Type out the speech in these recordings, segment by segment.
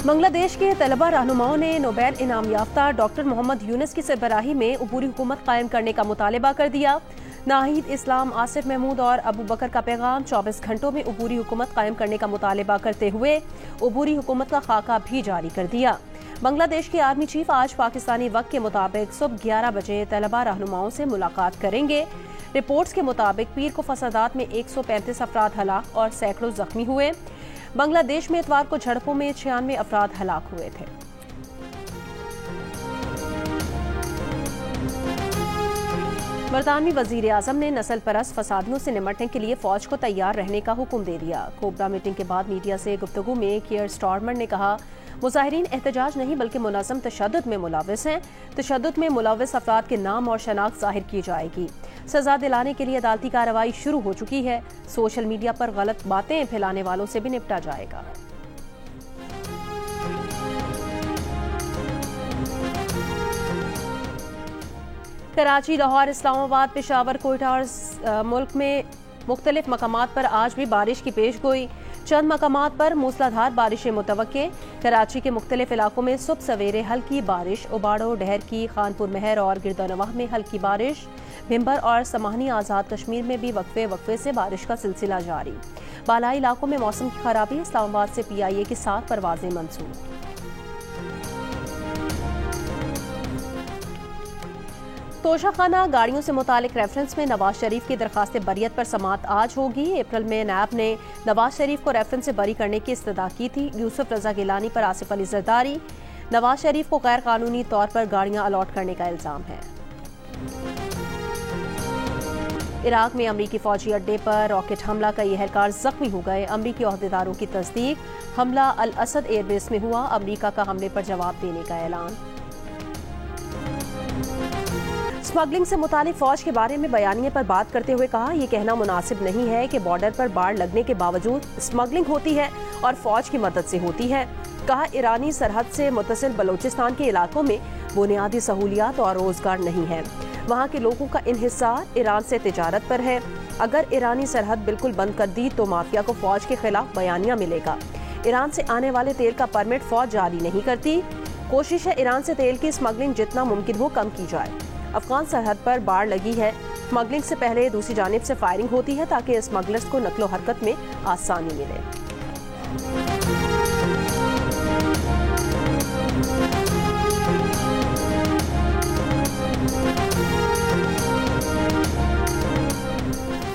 बांग्लादेश के तलबा रहनुमाओं ने नोबेल इनाम याफ्ता डॉक्टर मोहम्मद यूनुस की सरबराही में अबूरी हुकूमत कायम करने का मुतालबा कर दिया। नाहिद इस्लाम, आसिफ महमूद और अबू बकर का पैगाम 24 घंटों में अबूरी हुकूमत कायम करने का मुतालबा करते हुए अबूरी हुकूमत का खाका भी जारी कर दिया। बांग्लादेश के आर्मी चीफ आज पाकिस्तानी वक्त के मुताबिक सुबह 11 बजे तलबा रहनुमाओं से मुलाकात करेंगे। रिपोर्ट्स के मुताबिक पीर को फसादात में 135 अफराद हलाक और सैकड़ों जख्मी हुए। बांग्लादेश में इतवार को झड़पों में 96 अफराद हलाक हुए थे। बरतानवी वजीर आजम ने नस्ल परस्त फसादियों से निमटने के लिए फौज को तैयार रहने का हुक्म दे दिया। कोबरा मीटिंग के बाद मीडिया से गुफ्तगू में कियर स्टारमर ने कहा, मुजाहिरीन एहतजाज नहीं बल्कि मुनज़्ज़म तशद्दुद में मुलव्वस हैं। तशद्दुद में मुलव्वस अफराद के नाम और शनाख्त जाहिर की जाएगी। सजा दिलाने के लिए अदालती कार्रवाई शुरू हो चुकी है। सोशल मीडिया पर गलत बातें फैलाने वालों से भी निपटा जाएगा। कराची, लाहौर, इस्लामाबाद, पेशावर, कोयटा और मुल्क में मुख्तलिफ मकामात पर आज भी बारिश की पेश गोई। चंद मकामात पर मूसलाधार बारिशें मुतवक्के। कराची के मुख्तलिफ इलाकों में सुबह सवेरे हल्की बारिश, उबाड़ो, डहर की, खानपुर महर और गिरदानवाह में हल्की बारिश। भिम्बर और समाहनी आज़ाद कश्मीर में भी वक्फे वक्फे से बारिश का सिलसिला जारी। बालाई इलाकों में मौसम की खराबी। इस्लामाबाद से PIA की 7 परवाजें मंसूब। तोशाखाना गाड़ियों से मुतालिक रेफरेंस में नवाज शरीफ की दरखास्त बरियत पर समाअत आज होगी। अप्रैल में नैब ने नवाज शरीफ को रेफरेंस से बरी करने की इस्तदा की थी। यूसुफ रजा गिलानी पर आसिफ अली जरदारी। नवाज शरीफ को गैर कानूनी तौर पर गाड़ियां अलॉट करने का इल्जाम है। इराक में अमरीकी फौजी अड्डे पर रॉकेट हमला, कई एहलकार जख्मी हो गए। अमरीकी ओहदेदारों की तस्दीक, हमला अल असद एयरबेस में हुआ। अमरीका का हमले पर जवाब देने का ऐलान। स्मगलिंग से मुतालिक फौज के बारे में बयानिए पर बात करते हुए कहा, यह कहना मुनासिब नहीं है कि बॉर्डर पर बाड़ लगने के बावजूद स्मगलिंग होती है और फौज की मदद से होती है। कहा, ईरानी सरहद से मुत्तसिल बलोचिस्तान के इलाकों में बुनियादी सहूलियात और रोजगार नहीं है। वहाँ के लोगों का इन्हिसार ईरान से तिजारत पर है। अगर ईरानी सरहद बिल्कुल बंद कर दी तो माफिया को फौज के खिलाफ बयानिया मिलेगा। ईरान से आने वाले तेल का परमिट फौज जारी नहीं करती। कोशिश है ईरान से तेल की स्मगलिंग जितना मुमकिन हो कम की जाए। अफगान सरहद पर बाड़ लगी है। स्मगलिंग से पहले दूसरी जानिब से फायरिंग होती है ताकि स्मगलर्स को नकलो हरकत में आसानी मिले।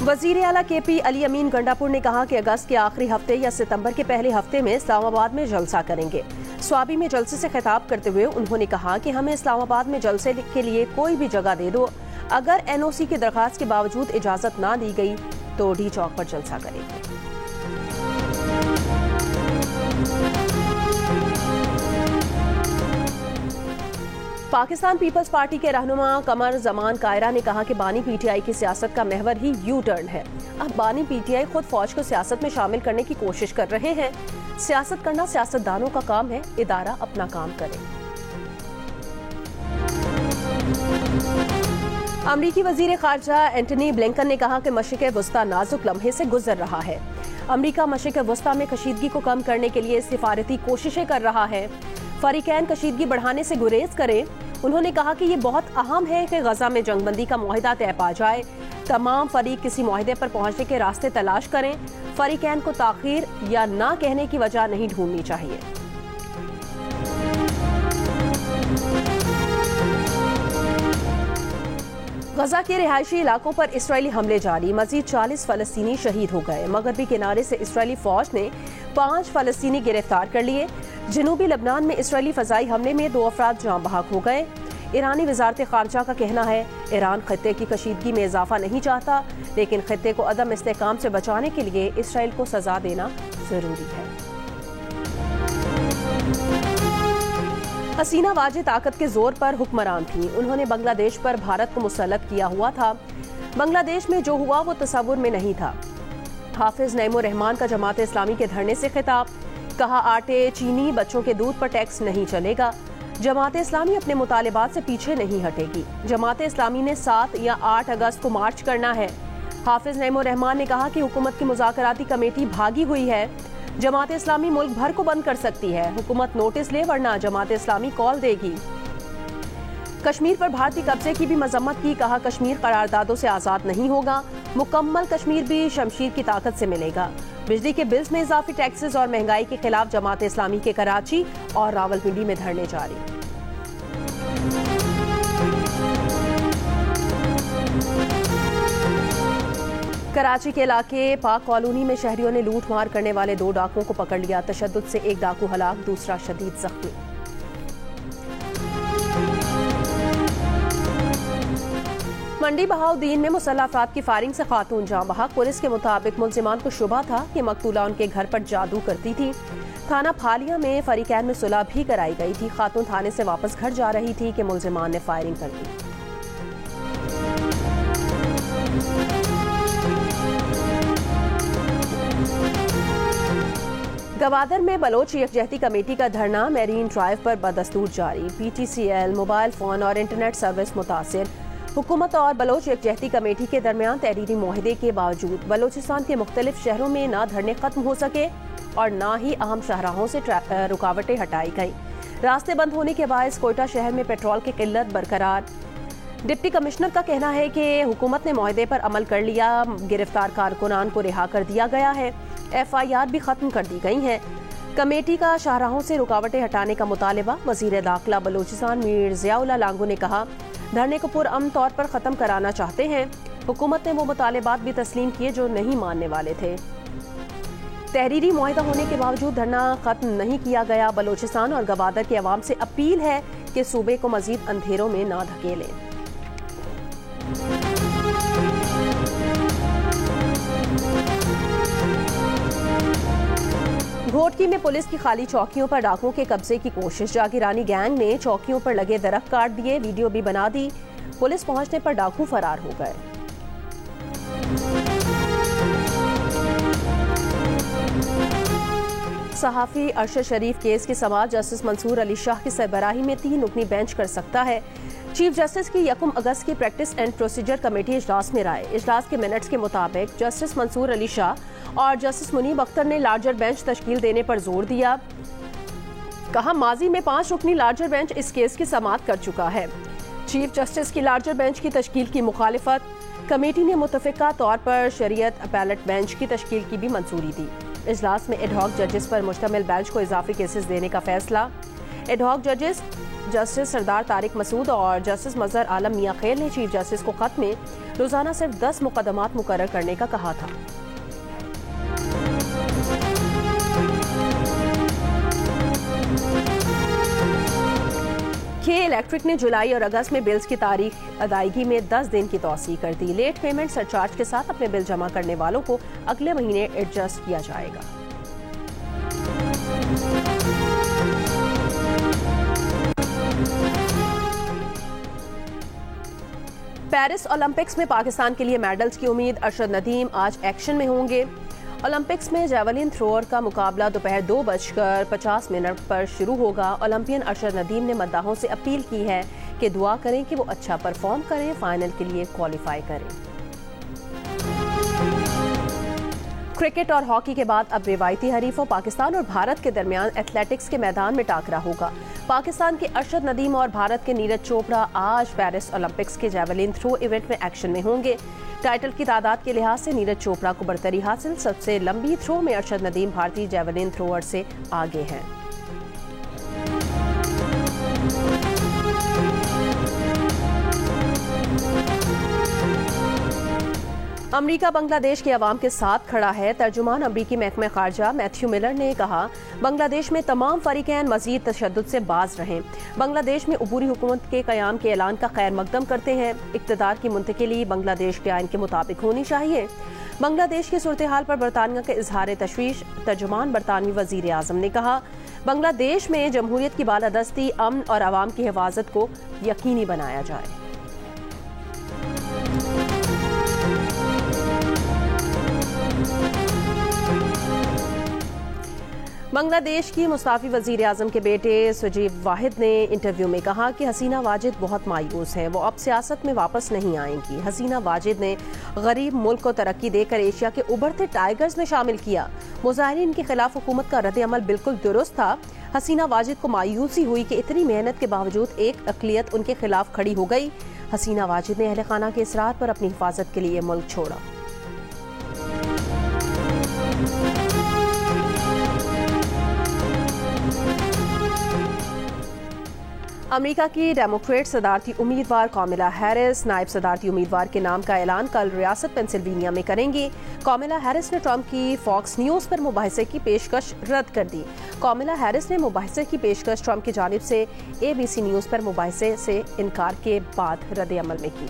वजीर आला KP अली अमीन गंडापुर ने कहा कि अगस्त के आखिरी हफ्ते या सितंबर के पहले हफ्ते में इस्लामाबाद में जलसा करेंगे। स्वाबी में जलसे से खिताब करते हुए उन्होंने कहा कि हमें इस्लामाबाद में जलसे के लिए कोई भी जगह दे दो। अगर NOC की दरखास्त के बावजूद इजाजत ना दी गई तो डी चौक पर जलसा करेंगे। पाकिस्तान पीपल्स पार्टी के रहनुमा कमर जमान कायरा ने कहा कि बानी PTI की सियासत का महवर ही यू टर्न है। अब बानी PTI खुद फौज को सियासत में शामिल करने की कोशिश कर रहे हैं। सियासत करना सियासतदानों का काम है, इदारा अपना काम करे। अमरीकी वजीर खारजा एंटनी ब्लिंकन ने कहा कि मशरिक़ वस्ता नाजुक लम्हे से गुजर रहा है। अमरीका मशरिक़ वस्ता में कशीदगी को कम करने के लिए सिफारती कोशिशें कर रहा है। फरीकैन कशीदगी बढ़ाने से गुरेज करें। उन्होंने कहा कि ये बहुत अहम है कि गजा में जंगबंदी का मुआहिदा तय पा जाए। तमाम फरीक किसी मुआहिदे पर पहुंचने के रास्ते तलाश करें। फरीकैन को ताखीर या ना कहने की वजह नहीं ढूंढनी चाहिए। गजा के रिहायशी इलाकों पर इसराइली हमले जारी। मजीद 40 फलस्तीनी शहीद हो गए। मगरबी किनारे से इसराइली फौज ने 5 फलस्तीनी गिरफ्तार कर लिए। जनूबी लबनान में इसराइली फजाई हमले में 2 अफराद जाँ बहक हो गए। ईरानी वजारत खारजा का कहना है, ईरान खत्ते की कशीदगी में इजाफा नहीं चाहता, लेकिन खत्ते को अदम इस्तेहकाम से बचाने के लिए इसराइल को सजा देना जरूरी है। हसीना वाजिद ताकत के जोर पर हुक्मरान थी। उन्होंने बांग्लादेश पर भारत को मुसल्लत किया हुआ था। बांग्लादेश में जो हुआ वो तसव्वुर में नहीं था। हाफिज नईमुर रहमान का जमात इस्लामी के धरने से खिताब। कहा, आटे, चीनी, बच्चों के दूध पर टैक्स नहीं चलेगा। जमात इस्लामी अपने मुतालिबात से पीछे नहीं हटेगी। जमात इस्लामी ने 7 या 8 अगस्त को मार्च करना है। हाफिज नईमुर रहमान ने कहा कि हुकूमत की मुज़ाकराती कमेटी भागी हुई है। जमात इस्लामी मुल्क भर को बंद कर सकती है, हुकूमत नोटिस ले वरना जमात इस्लामी कॉल देगी। कश्मीर पर भारतीय कब्जे की भी मजम्मत की, कहा कश्मीर करारदादों से आज़ाद नहीं होगा, मुकम्मल कश्मीर भी शमशीर की ताकत से मिलेगा। बिजली के बिल्स में इजाफी टैक्सेस और महंगाई के खिलाफ जमात इस्लामी के कराची और रावलपिंडी में धरने जारी। कराची के इलाके पाक कॉलोनी में शहरियों ने लूट मार करने वाले 2 डाकुओं को पकड़ लिया। तशद्दुद से एक डाकू हलाक, दूसरा शदीद जख्मी। मंडी बहाउद्दीन में मुसल्लह अफराद की फायरिंग से खातून जान बहक। पुलिस के मुताबिक मुलजिमान को शुबा था कि मकतूला उनके घर पर जादू करती थी। थाना फालिया में फरीकैन में सुलह भी कराई गई थी। खातून थाने से वापस घर जा रही थी कि मुलजिमान ने फायरिंग कर दी। गवादर में बलोच यकजहती कमेटी का धरना मैरीन ड्राइव पर बदस्तूर जारी। PTCL, मोबाइल फोन और इंटरनेट सर्विस मुतासिर। हुकूमत और बलोच यकजहती कमेटी के दरमियान तहरीरी मुआहदे के बावजूद बलोचिस्तान के मुख्तलिफ शहरों में ना धरने खत्म हो सके और ना ही अहम शाहराहों से रुकावटें हटाई गई। रास्ते बंद होने के बायस कोयटा शहर में पेट्रोल की किल्लत बरकरार। डिप्टी कमिश्नर का कहना है कि हुकूमत ने मुआहदे पर अमल कर लिया, गिरफ्तार कारकुनान को रिहा कर दिया गया है, FIR भी खत्म कर दी गई हैं। कमेटी का शाहराहों से रुकावटें हटाने का मुतालबा। वजीर दाखिला बलोचिस्तान मीर ज़ियाउल्लाह लांगू ने कहा धरने को पुरअमन तौर पर ख़त्म कराना चाहते हैं। हुकूमत ने वो मुतालबात भी तस्लीम किए जो नहीं मानने वाले थे। तहरीरी मुआहदा होने के बावजूद धरना खत्म नहीं किया गया। बलोचिस्तान और गवादर के अवाम से अपील है कि सूबे को मजीद अंधेरों में ना धकेलें। घोटकी में पुलिस की खाली चौकियों पर डाकुओं के कब्जे की कोशिश। जागीरानी गैंग ने चौकियों पर लगे दरख्त काट दिए, वीडियो भी बना दी। पुलिस पहुंचने पर डाकू फरार हो गए। सहाफी अरशद शरीफ केस की समाअत जस्टिस मंसूर अली शाह की सरबराही में 3 रुकनी बेंच कर सकता है। चीफ जस्टिस की 1 अगस्त की प्रैक्टिस एंड प्रोसीजर कमेटी इजलास में राय। इजलास के मिनट्स के मुताबिक जस्टिस मंसूर अली शाह और जस्टिस मुनीब अख्तर ने लार्जर बेंच तश्कील देने पर जोर दिया। कहा माजी में 5 रुकनी लार्जर बेंच इस केस की समाअत कर चुका है। चीफ जस्टिस की लार्जर बेंच की तश्कील की मुखालिफत। कमेटी ने मुतफिका तौर पर शरीयत अपैलेट बेंच की तश्कील की भी मंजूरी दी। इजलास में एडहॉक जजेस पर मुश्तमिल बेंच को इजाफी केसेस देने का फैसला। एडहॉक जजेस जस्टिस सरदार तारिक मसूद और जस्टिस मजहर आलम मियां खेल ने चीफ जस्टिस को खत में रोजाना सिर्फ 10 मुकदमात मुकर्रर करने का कहा था। के इलेक्ट्रिक ने जुलाई और अगस्त में बिल्स की तारीख अदायगी में 10 दिन की तौसीह कर दी। लेट पेमेंट सरचार्ज के साथ अपने बिल जमा करने वालों को अगले महीने एडजस्ट किया जाएगा। पेरिस ओलंपिक्स में पाकिस्तान के लिए मेडल्स की उम्मीद। अरशद नदीम आज एक्शन में होंगे। ओलंपिक्स में जैवलिन थ्रोअर का मुकाबला दोपहर 2:50 पर शुरू होगा। ओलंपियन अरशद नदीम ने मद्दाहों से अपील की है कि दुआ करें कि वो अच्छा परफॉर्म करें, फाइनल के लिए क्वालिफाई करें। क्रिकेट और हॉकी के बाद अब रिवायती हरीफों पाकिस्तान और भारत के दरमियान एथलेटिक्स के मैदान में टाकरा होगा। पाकिस्तान के अरशद नदीम और भारत के नीरज चोपड़ा आज पेरिस ओलंपिक्स के जैवलिन थ्रो इवेंट में एक्शन में होंगे। टाइटल की तादाद के लिहाज से नीरज चोपड़ा को बरतरी हासिल। सबसे लंबी थ्रो में अरशद नदीम भारतीय जैवलिन थ्रोअर से आगे हैं। अमरीका बांग्लादेश के अवाम के साथ खड़ा है। तर्जुमान अमरीकी महकमा खारजा मैथ्यू मिलर ने कहा बांग्लादेश में तमाम फरीकैन मजीद तशद्दुद से बाज रहें। बांग्लादेश में अबूरी हुकूमत के क़याम के ऐलान का खैर मकदम करते हैं। इक़्तिदार की मुंतकिली बांग्लादेश के आइन के मुताबिक होनी चाहिए। बांग्लादेश की सूरत हाल पर बरतानिया का इजहार तशवीश। तर्जुमान बरतानवी वज़ीर आज़म ने कहा बांग्लादेश में जमहूरियत की बालादस्ती, अमन और अवाम की हिफाजत को यकीनी बनाया जाए। बांग्लादेश की मुस्ताफी वजीर आजम के बेटे सुजीब वाहिद ने इंटरव्यू में कहा कि हसीना वाजिद बहुत मायूस हैं, वो अब सियासत में वापस नहीं आएंगी। हसीना वाजिद ने गरीब मुल्क को तरक्की देकर एशिया के उभरते टाइगर्स में शामिल किया। मुजाहिरीन के खिलाफ हुकूमत का रद्द अमल बिल्कुल दुरुस्त था। हसीना वाजिद को मायूसी हुई कि इतनी मेहनत के बावजूद एक अक़लियत उनके खिलाफ खड़ी हो गई। हसीना वाजिद ने अहले खाना के इसरार पर अपनी हिफाजत के लिए मुल्क छोड़ा। अमेरिका की डेमोक्रेट सदारती उम्मीदवार कामिला हैरिस नायब सदारती उम्मीदवार के नाम का ऐलान कल रियासत पेंसिल्वेनिया में करेंगी। कामिला हैरिस ने ट्रंप की फॉक्स न्यूज़ पर मुबाहिसे की पेशकश रद्द कर दी। कामिला हैरिस ने मुबाहिसे की पेशकश ट्रंप की जानिब से ABC न्यूज़ पर मुबाहिसे से इनकार के बाद रद्द अमल में की।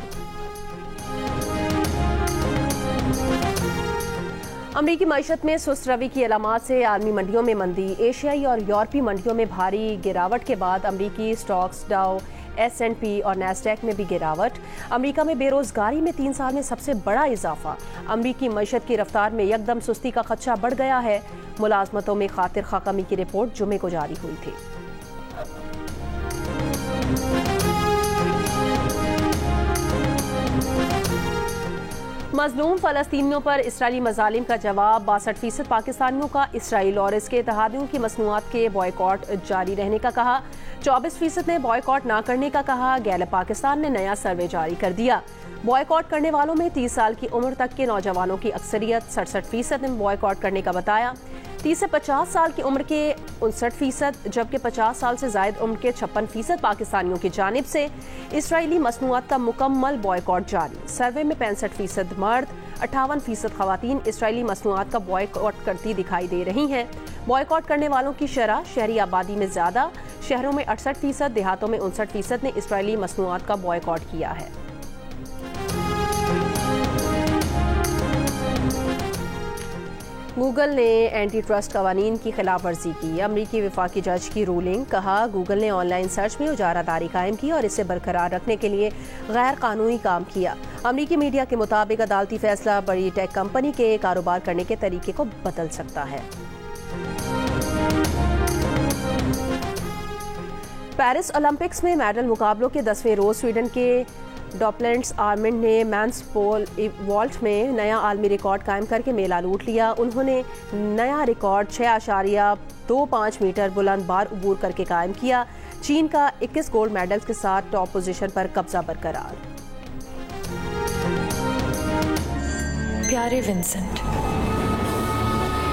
अमरीकी मईशत में सुस्त रवि की अलामात से आलमी मंडियों में मंदी। एशियाई और यूरोपीय मंडियों में भारी गिरावट के बाद अमरीकी स्टॉक्स डाउ, S&P और नैस्डैक में भी गिरावट। अमरीका में बेरोजगारी में 3 साल में सबसे बड़ा इजाफा। अमरीकी मईशत की रफ्तार में यकदम सुस्ती का खदशा बढ़ गया है। मुलाजमतों में खातिर खा कमी की रिपोर्ट जुमे को जारी हुई थी। मजलूम फलस्तीनियों पर इसराइली मजालिम का जवाब। 62% पाकिस्तानियों का इसराइल और इसके इत्तेहादियों की मसनूआत के बॉयकॉट जारी रहने का कहा। 24% ने बॉयकॉट ना करने का कहा। गैलप पाकिस्तान ने नया सर्वे जारी कर दिया। बॉयकॉट करने वालों में 30 साल की उम्र तक के नौजवानों की अक्सरियत। 67% ने बॉयकॉट करने का बताया। 30 से 50 साल की उम्र के 59%, जबकि 50 साल से जायद उम्र के 56% पाकिस्तानियों की जानिब से इसराइली मसनूआत का मुकम्मल बॉयकॉट जारी। सर्वे में 65% मर्द, 58% खवातीन इसराइली मसनूआत का बॉयकॉट करती दिखाई दे रही हैं। बॉयकॉट करने वालों की शरह शहरी आबादी में ज्यादा, शहरों में 68%, देहातों में 59% ने इसराइली मसनूआत का बॉयकॉट किया है। गूगल ने एंटी ट्रस्ट कवानीन की खिलाफ वर्जी की। अमरीकी वफाकी जज की रूलिंग। कहा, गूगल ने ऑनलाइन सर्च में उजारादारी कायम की और इसे बरकरार रखने के लिए गैर कानूनी काम किया। अमरीकी मीडिया के मुताबिक अदालती फैसला बड़ी टेक कंपनी के कारोबार करने के तरीके को बदल सकता है। पेरिस ओलंपिक्स में मेडल मुकाबलों के 10वें रोज स्वीडन के डॉपलेंट्स आर्मिंड ने मैंस पोल वॉल्ट में नया आलमी रिकॉर्ड कायम करके मेला लूट लिया। उन्होंने नया रिकॉर्ड 6.25 मीटर बुलंद बार अबूर करके कायम किया। चीन का 21 गोल्ड मेडल्स के साथ टॉप पोजीशन पर कब्जा बरकरार। प्यारे विंसेंट,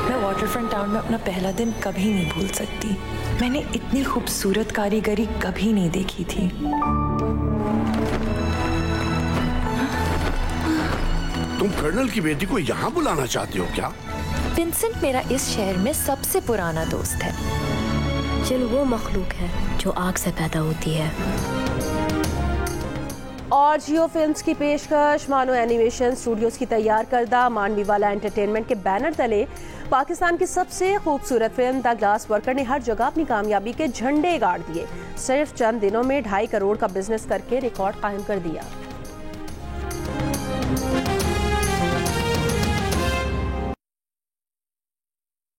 मैं वाटरफ्रंट टाउन में अपना पहला दिन कभी नहीं भूल सकती। मैंने इतनी खूबसूरत कारीगरी कभी नहीं देखी थी। तुम कर्नल की बेटी को यहाँ बुलाना चाहती हो क्या? विंसेंट मेरा इस शहर में सबसे पुराना दोस्त है। जिन वो मखलूक है जो आग से पैदा होती है। और जियो फिल्म्स की पेशकश। मानो एनिमेशन स्टूडियोज की तैयार करदा मानवी वाला एंटरटेनमेंट के बैनर तले पाकिस्तान की सबसे खूबसूरत फिल्म द ग्लास वर्कर ने हर जगह अपनी कामयाबी के झंडे गाड़ दिए। सिर्फ चंद दिनों में 2.5 करोड़ का बिजनेस करके रिकॉर्ड कायम कर दिया।